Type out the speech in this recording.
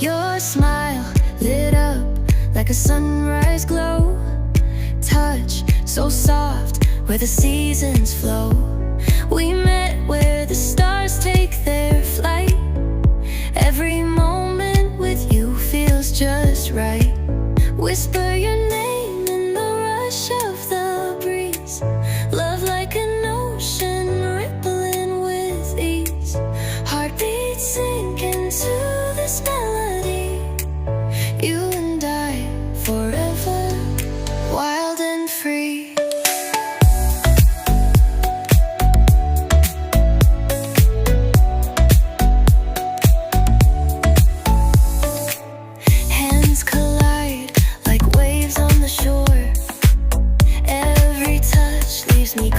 Your smile lit up like a sunrise glow. Touch so soft where the seasons flow. We met where the stars take their flight. Every moment with you feels just right. Whisper your name in the rush of the breeze. Love like an ocean rippling with ease. Heartbeats sink into this melody. You and I forever, wild and free. Hands collide like waves on the shore. Every touch leaves me